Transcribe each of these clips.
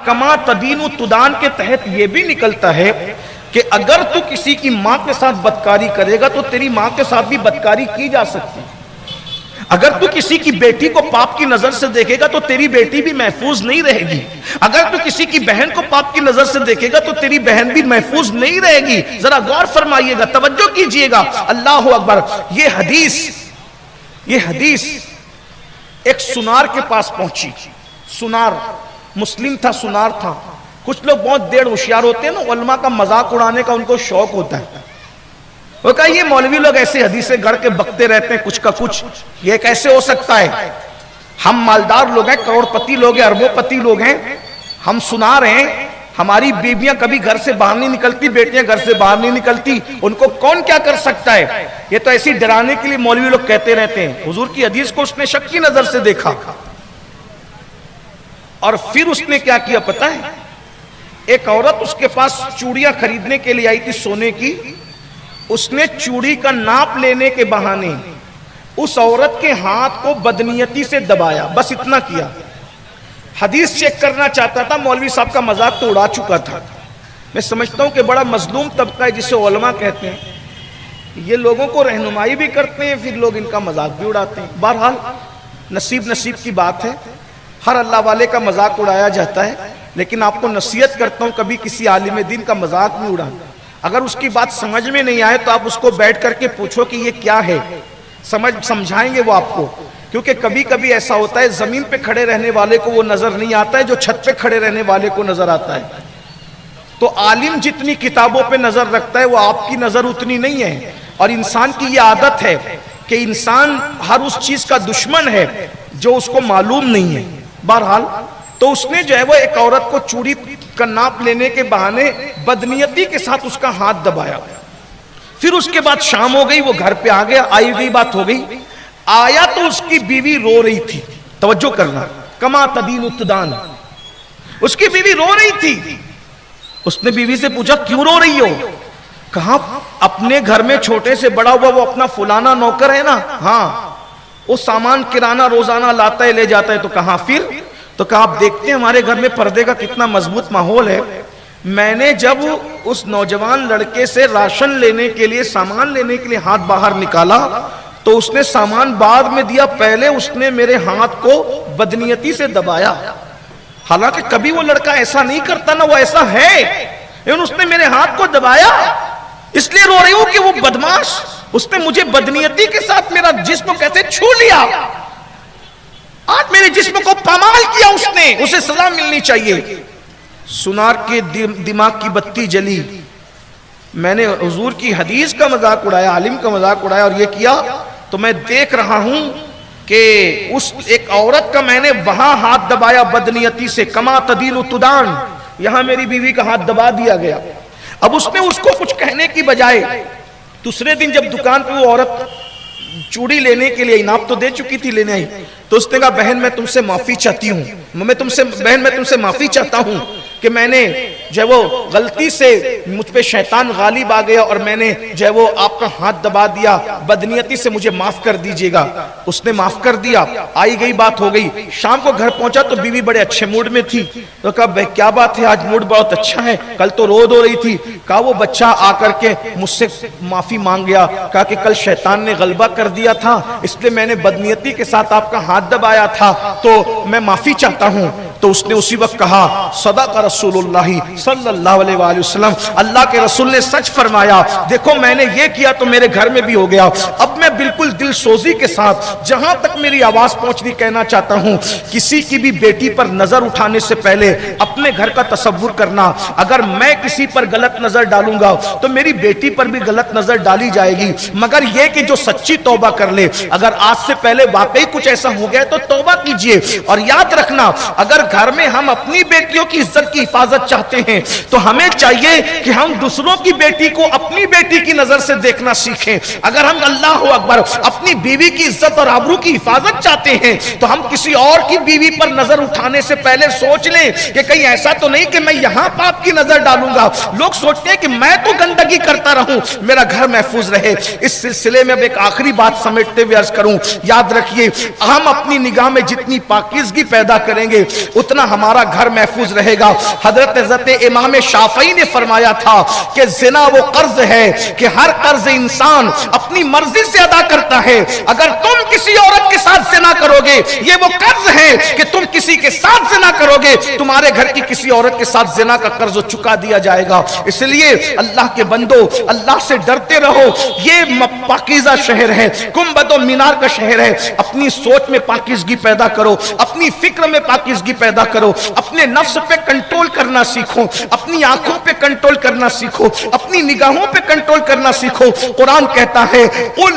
کما تدین تدان کے تحت یہ بھی نکلتا ہے کہ اگر تو کسی کی ماں کے ساتھ بدکاری کرے گا تو تیری ماں کے ساتھ بھی بدکاری کی جا سکتی ہے. اگر تو کسی کی بیٹی کو پاپ کی نظر سے دیکھے گا تو تیری بیٹی بھی محفوظ نہیں رہے گی. اگر تو کسی کی بہن کو پاپ کی نظر سے دیکھے گا تو تیری بہن بھی محفوظ نہیں رہے گی. ذرا غور فرمائیے گا, توجہ کیجئے گا. اللہ اکبر. یہ حدیث ایک سنار کے پاس پہنچی. سنار مسلم تھا, سنار تھا. کچھ لوگ بہت دیر ہوشیار ہوتے ہیں نا, علماء کا مذاق اڑانے کا ان کو شوق ہوتا ہے. وہ کہا یہ مولوی لوگ ایسے حدیثیں گھڑ کے بکتے رہتے ہیں کچھ کا کچھ, یہ کیسے ہو سکتا ہے؟ ہم مالدار لوگ ہیں, کروڑ پتی لوگ ہیں, اربوں پتی لوگ ہیں, ہم سنا رہے ہیں. ہماری بیویاں کبھی گھر سے باہر نہیں نکلتی, بیٹیاں گھر سے باہر نہیں نکلتی, ان کو کون کیا کر سکتا ہے؟ یہ تو ایسی ڈرانے کے لیے مولوی لوگ کہتے رہتے ہیں. حضور کی حدیث کو اس نے شک کی نظر سے دیکھا, اور پھر اس نے کیا کیا پتہ ہے؟ ایک عورت اس کے پاس چوڑیاں خریدنے کے لیے آئی تھی سونے کی. اس نے چوڑی کا ناپ لینے کے بہانے اس عورت کے ہاتھ کو بدنیتی سے دبایا, بس اتنا کیا. حدیث چیک کرنا چاہتا تھا, مولوی صاحب کا مذاق تو اڑا چکا تھا. میں سمجھتا ہوں کہ بڑا مظلوم طبقہ ہے جسے علماء کہتے ہیں, یہ لوگوں کو رہنمائی بھی کرتے ہیں, پھر لوگ ان کا مذاق بھی اڑاتے ہیں. بہرحال نصیب کی بات ہے, ہر اللہ والے کا مذاق اڑایا جاتا ہے. لیکن آپ کو نصیحت کرتا ہوں کبھی کسی عالم دین کا مذاق نہیں اڑانا. اگر اس کی بات سمجھ میں نہیں آئے تو آپ اس کو بیٹھ کر کے پوچھو کہ یہ کیا ہے, سمجھائیں گے وہ آپ کو. کیونکہ کبھی کبھی ایسا ہوتا ہے زمین پہ کھڑے رہنے والے کو وہ نظر نہیں آتا ہے جو چھت پہ کھڑے رہنے والے کو نظر آتا ہے. تو عالم جتنی کتابوں پہ نظر رکھتا ہے وہ آپ کی نظر اتنی نہیں ہے. اور انسان کی یہ عادت ہے کہ انسان ہر اس چیز کا دشمن ہے جو اس کو معلوم نہیں ہے. بہرحال تو اس نے جو ہے وہ ایک عورت کو چوڑی کا ناپ لینے کے بہانے بدنیتی کے ساتھ اس کا ہاتھ دبایا. پھر اس کے بعد شام ہو گئی, وہ گھر پہ آ گیا, آئی گئی بات ہو گئی. آیا تو اس کی بیوی رو رہی تھی. توجہ کرنا, کما تدین تدان. اس کی بیوی رو رہی تھی. اس نے بیوی سے پوچھا کیوں رو رہی ہو؟ کہا اپنے گھر میں چھوٹے سے بڑا ہوا وہ اپنا فلانا نوکر ہے نا, ہاں وہ سامان کرانہ روزانہ لاتا ہے لے جاتا ہے. تو کہا پھر؟ تو کہا آپ دیکھتے ہیں ہمارے گھر میں پردے کا کتنا مضبوط ماحول ہے. میں نے جب اس نوجوان لڑکے سے راشن لینے کے لیے, سامان لینے کے لیے ہاتھ باہر نکالا تو اس نے سامان بعد میں دیا, پہلے اس نے میرے ہاتھ کو بدنیتی سے دبایا. حالانکہ کبھی وہ لڑکا ایسا نہیں کرتا نا, وہ ایسا ہے, لیکن اس نے میرے ہاتھ کو دبایا. اس لیے رو رہی ہوں کہ وہ بدماش, اس نے مجھے بدنیتی کے ساتھ میرا جسم کیسے چھو لیا, آج میرے جسم کو پامال کیا اس نے, اسے سزا ملنی چاہیے. سنار کے دماغ کی بتی جلی. میں نے حضور کی حدیث کا مذاق اڑایا, عالم کا مذاق اڑایا, اور یہ کیا تو میں دیکھ رہا ہوں کہ اس ایک عورت کا میں نے وہاں ہاتھ دبایا بدنیتی سے, کما تدین تدان. یہاں میری بیوی کا ہاتھ دبا دیا گیا. اب اس نے اس کو کچھ کہنے کی بجائے دوسرے دن جب دکان پہ وہ عورت چوڑی لینے کے لیے, انعام تو دے چکی تھی, لینے آئی, تو اس نے کہا بہن میں تم سے معافی چاہتی ہوں, میں تم سے معافی چاہتا ہوں کہ میں نے جو ہے وہ غلطی سے مجھ پہ شیطان غالب آ گیا اور میں نے جو ہے وہ آپ کا ہاتھ دبا دیا, بدنیتی سے مجھے معاف کر دیجئے گا. اس نے معاف کر دیا, آئی گئی بات ہو گئی. شام کو گھر پہنچا تو بیوی بڑے اچھے موڈ میں تھی. تو کہا بھائی کیا بات ہے, آج موڈ بہت اچھا ہے, کل تو رو دو رہی تھی. کہا وہ بچہ آ کر کے مجھ سے معافی مانگ گیا, کہا کہ کل شیطان نے غلبہ کر دیا تھا, اس لیے میں نے بدنیتی کے ساتھ آپ کا ہاتھ دبایا تھا, تو میں معافی چاہتا ہوں. تو اس نے اسی وقت کہا صدق رسول اللہ صلی اللہ علیہ وآلہ وسلم, اللہ کے رسول نے سچ فرمایا. دیکھو میں نے یہ کیا تو میرے گھر میں بھی ہو گیا. اب میں بالکل دل سوزی کے ساتھ جہاں تک میری آواز پہنچنی کہنا چاہتا ہوں, کسی کی بھی بیٹی پر نظر اٹھانے سے پہلے اپنے گھر کا تصور کرنا. اگر میں کسی پر غلط نظر ڈالوں گا تو میری بیٹی پر بھی غلط نظر ڈالی جائے گی, مگر یہ کہ جو سچی توبہ کر لے. اگر آج سے پہلے واقعی کچھ ایسا ہو گیا تو توبہ کیجئے. اور یاد رکھنا, اگر گھر میں ہم اپنی بیٹیوں کی عزت کی حفاظت چاہتے ہیں تو ہمیں چاہیے کہ ہم دوسروں کی بیٹی کو اپنی بیٹی کی نظر سے دیکھنا سیکھیں. اگر ہم اللہ اکبر اپنی بیوی کی عزت اور آبرو کی حفاظت چاہتے ہیں تو ہم کسی اور کی بیوی پر نظر اٹھانے سے پہلے سوچ لیں کہ کہیں ایسا تو نہیں کہ میں یہاں پاپ کی نظر ڈالوں گا. لوگ سوچتے ہیں کہ میں تو گندگی کرتا رہوں, میرا گھر محفوظ رہے. اس سلسلے میں اب ایک آخری بات سمیٹتے ہوئے عرض کروں, یاد رکھیے ہم اپنی نگاہ میں جتنی پاکیزگی پیدا کریں گے اتنا ہمارا گھر محفوظ رہے گا۔ حضرت امام شافعی نے فرمایا تھا کہ زنا وہ قرض ہے کہ ہر قرض انسان اپنی مرضی سے ادا کرتا ہے۔ اگر تم کسی عورت کے ساتھ زنا کرو گے یہ وہ قرض ہے کہ تم کسی کے ساتھ زنا کرو گے، تمہارے گھر کی کسی عورت کے ساتھ زنا کا قرض چکا دیا جائے گا۔ اس لیے اللہ کے بندو اللہ سے ڈرتے رہو۔ یہ پاکیزہ شہر ہے، گنبد و مینار کا شہر ہے۔ اپنی سوچ میں پاکیزگی پیدا کرو، اپنی فکر میں پاکیزگی پیدا کرو، اپنے نفس پہ کنٹرول کرنا سیکھو، اپنی آنکھوں پہ کنٹرول کرنا سیکھو، اپنی نگاہوں پہ کنٹرول کرنا سیکھو۔ قرآن کہتا ہے قُلْ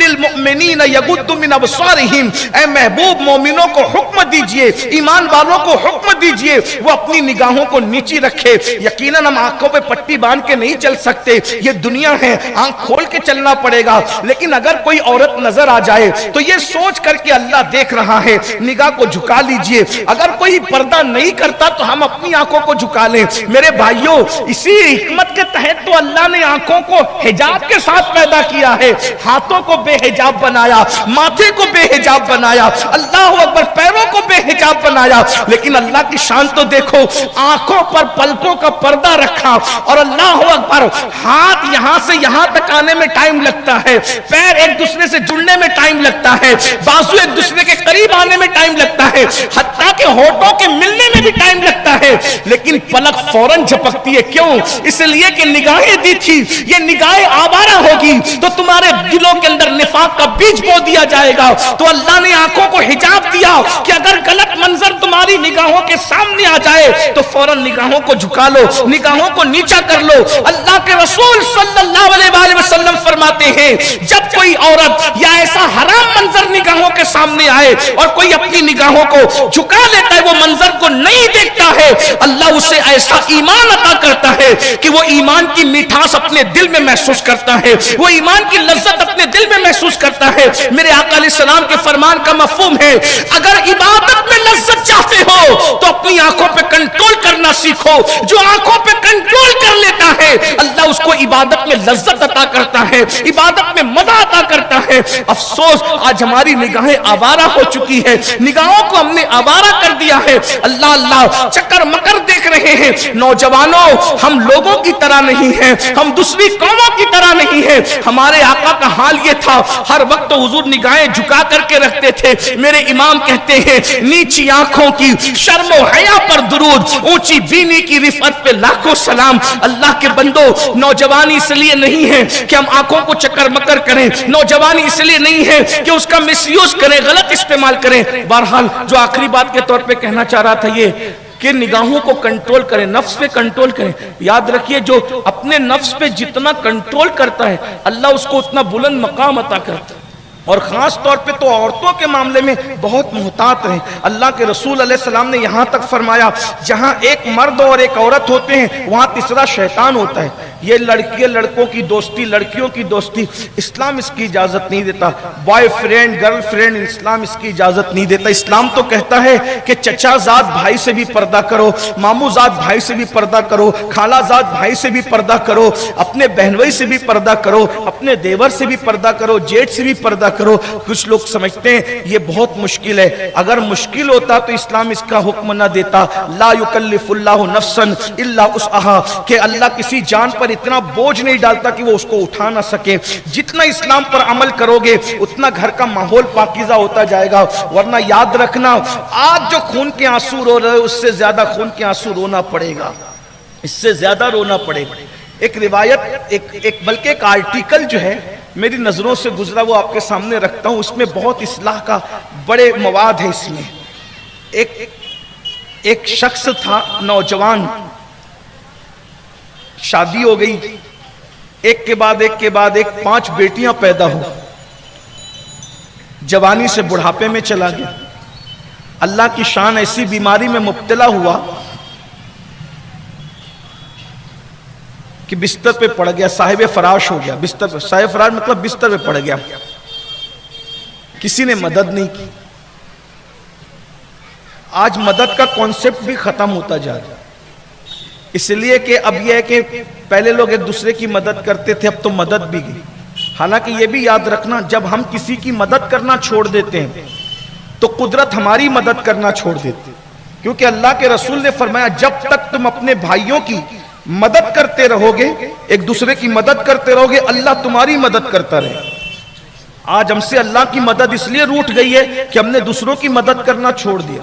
لِلْمُؤْمِنِينَ يَغُضُّوا مِنْ أَبْصَارِهِمْ، اے محبوب مومنوں کو حکم دیجئے، ایمان والوں کو حکم دیجئے وہ اپنی نگاہوں کو نیچی رکھے۔ یقیناً ہم آنکھوں پہ پٹی باندھ کے نہیں چل سکتے، یہ دنیا ہے، آنکھ کھول کے چلنا پڑے گا۔ لیکن اگر کوئی عورت نظر آ جائے تو یہ سوچ کر کے اللہ دیکھ رہا ہے، نگاہ کو جھکا لیجئے۔ اگر کوئی پردہ نہیں کرتا تو ہم اپنی آنکھوں کو جھکا لیں۔ میرے بھائیوں، اسی حکمت کے تحت تو اللہ نے آنکھوں کو حجاب کے ساتھ پیدا کیا ہے، ہاتھوں کو بے حجاب بنایا، ماتھے کو بے حجاب بنایا، اللہ اکبر، پیروں کو بے حجاب بنایا۔ لیکن اللہ کی شان تو دیکھو، آنکھوں پر پلکوں کا پردہ رکھا، اور اللہ اکبر، ہاتھ یہاں سے یہاں تک آنے میں ٹائم لگتا ہے، پیر ایک دوسرے سے جڑنے میں ٹائم لگتا ہے، بازو ایک دوسرے کے قریب آنے میں ٹائم لگتا ہے، حتیٰ کہ ہونٹوں کے ملنے میں بھی ٹائم لگتا ہے، لیکن پلک فوراً جھپکتی ہے۔ کیوں؟ اس لیے کہ نگاہیں دی تھی، یہ نگاہیں آوارہ ہوگی تو تمہارے دلوں کے اندر نفاق کا بیج بو دیا جائے گا۔ تو اللہ نے آنکھوں کو حجاب دیا کہ اگر غلط منظر تمہاری نگاہوں کے سامنے آ جائے تو فوراً نگاہوں کو جھکا لو، نگاہوں کو نیچا کر لو۔ اللہ کے رسول صلی اللہ علیہ وسلم فرماتے ہیں جب کوئی عورت یا ایسا حرام منظر نگاہوں کے سامنے آئے اور کوئی اپنی نگاہوں کو جھکا لیتا ہے، وہ منظر کو نہیں دیکھتا ہے، اللہ اسے ایسا ایمان عطا کرتا ہے کہ وہ ایمان کی میٹھاس اپنے دل میں محسوس کرتا ہے، وہ ایمان کی لذت اپنے دل میں محسوس کرتا ہے۔ میرے آقا علیہ السلام کے فرمان کا مفہوم ہے اگر عبادت میں لذت چاہتے ہو تو اپنی آنکھوں پہ کنٹرول کرنا سیکھو۔ جو آنکھوں پہ کنٹرول کر لیتا ہے اللہ اس کو عبادت میں لذت عطا کرتا ہے، عبادت میں مزہ عطا کرتا ہے۔ افسوس آج ہماری نگاہیں آوارہ ہو چکی ہے، نگاہوں کو ہم نے آوارہ کر دیا ہے، اللہ اللہ چکر مکر دیکھ رہے ہیں۔ نوجوانوں، ہم لوگوں کی طرح نہیں ہیں، ہم دوسری قوموں کی طرح نہیں ہیں۔ ہمارے آقا کا حال یہ تھا، ہر وقت تو حضور نگاہیں جھکا کر کے رکھتے تھے۔ میرے امام کہتے ہیں نیچی آنکھوں کی شرم و حیا پر درود، اونچی بینی کی رفعت پہ لاکھوں سلام۔ اللہ کے بندو، نوجوانی اس لیے نہیں ہے کہ ہم آنکھوں کو چکر مکر کریں، نوجوانی اس لیے نہیں ہے کہ اس کا مس یوز کریں، غلط استعمال کریں۔ بہرحال جو آخری بات کے طور پہ کہنا چاہ رہا تھا یہ کہ نگاہوں کو کنٹرول کریں، نفس پہ کنٹرول کریں۔ یاد رکھیے جو اپنے نفس پہ جتنا کنٹرول کرتا ہے اللہ اس کو اتنا بلند مقام عطا کرتا ہے۔ اور خاص طور پہ تو عورتوں کے معاملے میں بہت محتاط رہیں۔ اللہ کے رسول علیہ السلام نے یہاں تک فرمایا جہاں ایک مرد اور ایک عورت ہوتے ہیں وہاں تیسرا شیطان ہوتا ہے۔ یہ لڑکیاں لڑکوں کی دوستی، لڑکیوں کی دوستی، اسلام اس کی اجازت نہیں دیتا۔ بوائے فرینڈ، گرل فرینڈ، اسلام اس کی اجازت نہیں دیتا۔ اسلام تو کہتا ہے کہ چچا زاد بھائی سے بھی پردہ کرو، ماموں زاد بھائی سے بھی پردہ کرو، خالہ زاد بھائی سے بھی پردہ کرو، اپنے بہنوئی سے بھی پردہ کرو، اپنے دیور سے بھی پردہ کرو، جیٹ سے بھی پردہ کرو۔ کچھ لوگ سمجھتے ہیں یہ بہت مشکل ہے، اگر مشکل ہوتا تو اسلام اس کا حکم نہ دیتا۔ لا یکلف اللہ نفسا الا وسعها، کہ اللہ کسی جان پر اتنا بوجھ نہیں ڈالتا کہ وہ اس کو اٹھا نہ سکے۔ جتنا اسلام پر عمل کرو گے اتنا گھر کا ماحول پاکیزہ ہوتا جائے گا۔ ورنہ یاد رکھنا آج جو خون کے آنسو رو رہے اس سے زیادہ خون کے آنسو رونا پڑے گا، اس سے زیادہ رونا پڑے گا۔ ایک روایت بلکہ ایک آرٹیکل جو ہے میری نظروں سے گزرا وہ آپ کے سامنے رکھتا ہوں، اس میں بہت اصلاح کا بڑے مواد ہے۔ اس میں ایک شخص تھا نوجوان، شادی ہو گئی، ایک کے بعد ایک 5 بیٹیاں پیدا ہو، جوانی سے بڑھاپے میں چلا گیا۔ اللہ کی شان ایسی بیماری میں مبتلا ہوا کہ بستر پہ پڑ گیا، صاحب فراش ہو گیا۔ بستر پہ، صاحب فراش مطلب بستر پہ پڑ گیا، کسی نے مدد نہیں کی۔ آج مدد کا کانسیپٹ بھی ختم ہوتا جا رہا ہے، اس لیے کہ اب یہ ہے کہ پہلے لوگ ایک دوسرے کی مدد کرتے تھے، اب تو مدد بھی گئی۔ حالانکہ یہ بھی یاد رکھنا جب ہم کسی کی مدد کرنا چھوڑ دیتے ہیں تو قدرت ہماری مدد کرنا چھوڑ دیتی، کیونکہ اللہ کے رسول نے فرمایا جب تک تم اپنے بھائیوں کی مدد کرتے رہو گے، ایک دوسرے کی مدد کرتے رہو گے، اللہ تمہاری مدد کرتا رہے۔ آج ہم سے اللہ کی مدد اس لیے روٹ گئی ہے کہ ہم نے دوسروں کی مدد کرنا چھوڑ دیا۔